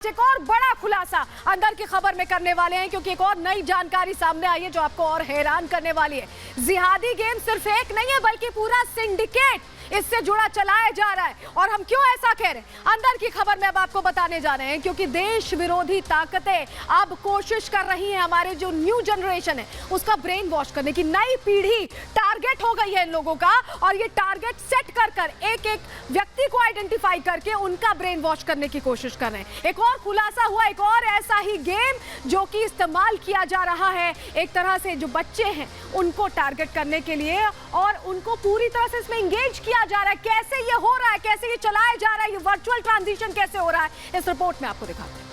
एक और बड़ा खुलासा अंदर की खबर में करने वाले हैं, क्योंकि एक और नई जानकारी सामने आई है जो आपको और हैरान करने वाली है। जिहादी गेम सिर्फ एक नहीं है बल्कि पूरा सिंडिकेट इससे जुड़ा चलाया जा रहा है। और हम क्यों ऐसा कह रहे हैं, अंदर की खबर में अब आपको बताने जा रहे हैं, क्योंकि देश विरोधी ताकतें अब कोशिश कर रही हैं हमारे जो न्यू जनरेशन है उसका ब्रेन वॉश करने की। नई पीढ़ी टारगेट हो गई है इन लोगों का, और ये टारगेट सेट कर एक एक व्यक्ति को आइडेंटिफाई करके उनका ब्रेन वॉश करने की कोशिश कर रहे हैं। एक और खुलासा हुआ, एक और ऐसा ही गेम जो कि इस्तेमाल किया जा रहा है एक तरह से जो बच्चे हैं उनको टारगेट करने के लिए, और उनको पूरी तरह से इसमें एंगेज किया जा रहा है। कैसे ये हो रहा है, कैसे ये चलाया जा रहा है, ये वर्चुअल ट्रांजिशन कैसे हो रहा है, इस रिपोर्ट में आपको दिखाते हैं।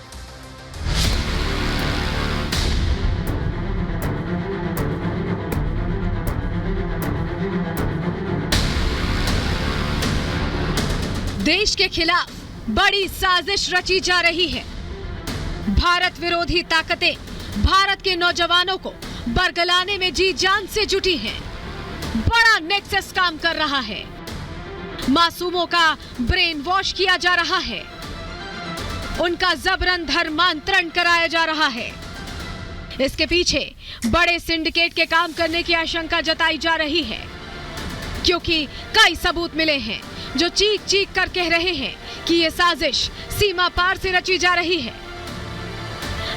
देश के खिलाफ बड़ी साजिश रची जा रही है। भारत विरोधी ताकतें भारत के नौजवानों को बरगलाने में जी जान से जुटी हैं। बड़ा नेक्सस काम कर रहा है। मासूमों का ब्रेन वॉश किया जा रहा है, उनका जबरन धर्मांतरण कराया जा रहा है। इसके पीछे बड़े सिंडिकेट के काम करने की आशंका जताई जा रही है, क्योंकि कई सबूत मिले हैं जो चीख चीख कर कह रहे हैं कि यह साजिश सीमा पार से रची जा रही है।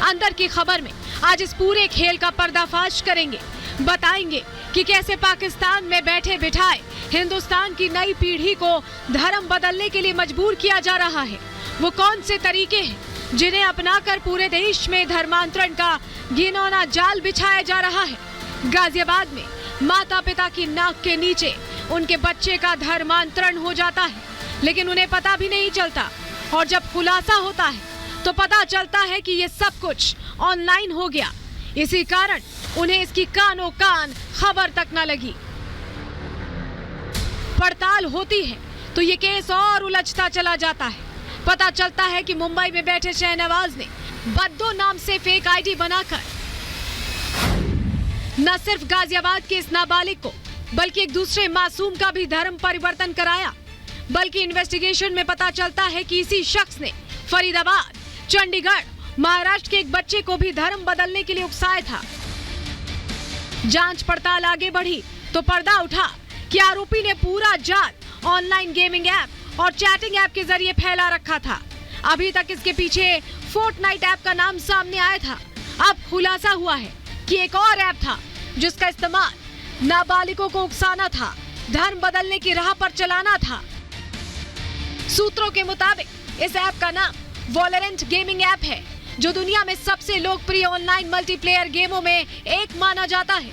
अंदर की खबर में आज इस पूरे खेल का पर्दाफाश करेंगे, बताएंगे कि कैसे पाकिस्तान में बैठे बिठाए हिंदुस्तान की नई पीढ़ी को धर्म बदलने के लिए मजबूर किया जा रहा है। वो कौन से तरीके हैं जिन्हें अपनाकर पूरे देश में धर्मांतरण का घिनौना जाल बिछाया जा रहा है। गाजियाबाद में माता पिता की नाक के नीचे उनके बच्चे का धर्मांतरण हो जाता है, लेकिन उन्हें पता भी नहीं चलता, और जब खुलासा होता है तो पता चलता है कि ये सब कुछ ऑनलाइन हो गया। इसी कारण उन्हें इसकी कानों कान खबर तक न लगी। पड़ताल होती है तो ये केस और उलझता चला जाता है। पता चलता है कि मुंबई में बैठे शहनवाज ने बद्दो नाम से फेक आईडी बनाकर न सिर्फ गाजियाबाद के इस नाबालिग को बल्कि एक दूसरे मासूम का भी धर्म परिवर्तन कराया। बल्कि इन्वेस्टिगेशन में पता चलता है कि इसी शख्स ने फरीदाबाद, चंडीगढ़, महाराष्ट्र के एक बच्चे को भी धर्म बदलने के लिए उकसाया था। जांच पड़ताल आगे बढ़ी तो पर्दा उठा कि आरोपी ने पूरा जाल ऑनलाइन गेमिंग ऐप और चैटिंग ऐप के जरिए फैला रखा था। अभी तक इसके पीछे फोर्टनाइट ऐप का नाम सामने आया था। अब खुलासा हुआ है कि एक और ऐप था जिसका इस्तेमाल नाबालिगों को उकसाना था, धर्म बदलने की राह पर चलाना था। सूत्रों के मुताबिक इस ऐप का नाम वॉलरेंट गेमिंग ऐप है, जो दुनिया में सबसे लोकप्रिय ऑनलाइन मल्टीप्लेयर गेमों में एक माना जाता है।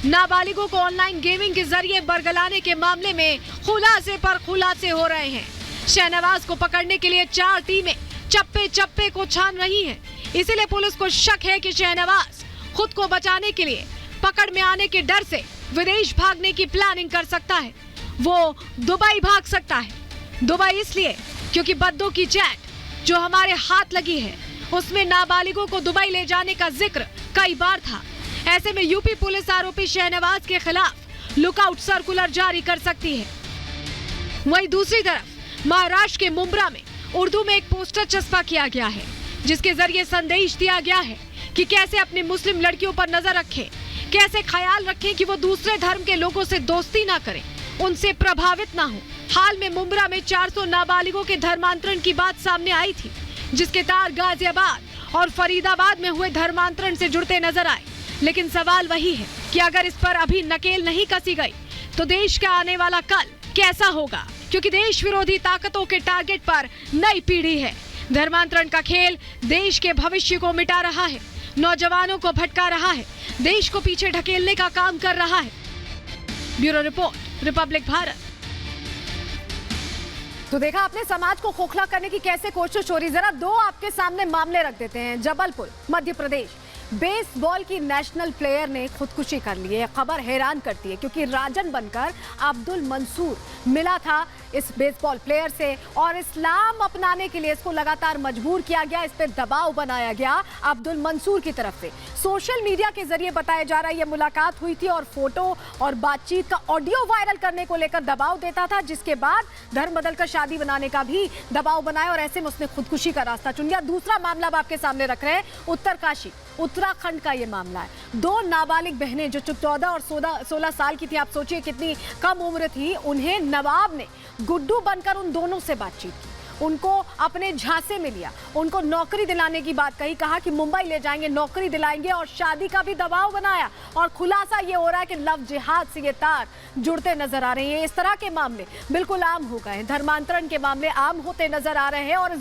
नाबालिगों को ऑनलाइन गेमिंग के जरिए बरगलाने के मामले में खुलासे पर खुलासे हो रहे हैं। शहनवाज को पकड़ने के लिए 4 टीमें चप्पे चप्पे को छान रही हैं। इसीलिए पुलिस को शक है कि शहनवाज खुद को बचाने के लिए पकड़ में आने के डर से विदेश भागने की प्लानिंग कर सकता है। वो दुबई भाग सकता है। दुबई इसलिए क्योंकि बद्दो की चैट जो हमारे हाथ लगी है उसमें नाबालिगों को दुबई ले जाने का जिक्र कई बार था। ऐसे में यूपी पुलिस आरोपी शहनवाज के खिलाफ लुकआउट सर्कुलर जारी कर सकती है। वहीं दूसरी तरफ महाराष्ट्र के मुंब्रा में उर्दू में एक पोस्टर चस्पा किया गया है, जिसके जरिए संदेश दिया गया है कि कैसे अपनी मुस्लिम लड़कियों पर नजर रखें, कैसे ख्याल रखें कि वो दूसरे धर्म के लोगों से दोस्ती ना करें, उनसे प्रभावित ना हो। हाल में मुंब्रा में 400 नाबालिगों के धर्मांतरण की बात सामने आई थी, जिसके तार गाजियाबाद और फरीदाबाद में हुए धर्मांतरण से जुड़ते नजर आए। लेकिन सवाल वही है कि अगर इस पर अभी नकेल नहीं कसी गई तो देश का आने वाला कल कैसा होगा, क्योंकि देश विरोधी ताकतों के टारगेट पर नई पीढ़ी है। धर्मांतरण का खेल देश के भविष्य को मिटा रहा है, नौजवानों को भटका रहा है, देश को पीछे ढकेलने का काम कर रहा है। Bureau report, Republic Bharat. तो देखा आपने समाज को खोखला करने की कैसे कोशिश हो रही। जरा 2 आपके सामने मामले रख देते हैं। जबलपुर, मध्य प्रदेश, बेसबॉल की नेशनल प्लेयर ने खुदकुशी कर ली है। खबर हैरान करती है, क्योंकि राजन बनकर अब्दुल मंसूर मिला था इस बेसबॉल प्लेयर से और इस्लाम अपनाने के लिए इसको लगातार मजबूर किया गया, इस पर दबाव बनाया गया अब्दुल मंसूर की तरफ से। सोशल मीडिया के जरिए बताया जा रहा है ये मुलाकात हुई थी और फोटो और बातचीत का ऑडियो वायरल करने को लेकर दबाव देता था, जिसके बाद धर्म बदलकर शादी बनाने का भी दबाव बनाया और ऐसे में उसने खुदकुशी का रास्ता चुन लिया। दूसरा मामला अब आपके सामने रख रहे हैं, उत्तरकाशी उत्तराखंड का ये मामला है। 2 नाबालिग बहनें जो 14 और 16 साल की थी, आप सोचिए कितनी कम उम्र थी, उन्हें नवाब ने गुड्डू बनकर उन दोनों से बातचीत की, उनको अपने झांसे में लिया, उनको नौकरी दिलाने की बात कही, कहा कि मुंबई ले जाएंगे, नौकरी दिलाएंगे और शादी का भी दबाव बनाया। और खुलासा ये हो रहा है कि लव जिहाद से ये तार जुड़ते नजर आ रहे हैं। इस तरह के मामले बिल्कुल आम हो गए, धर्मांतरण के मामले आम होते नजर आ रहे हैं और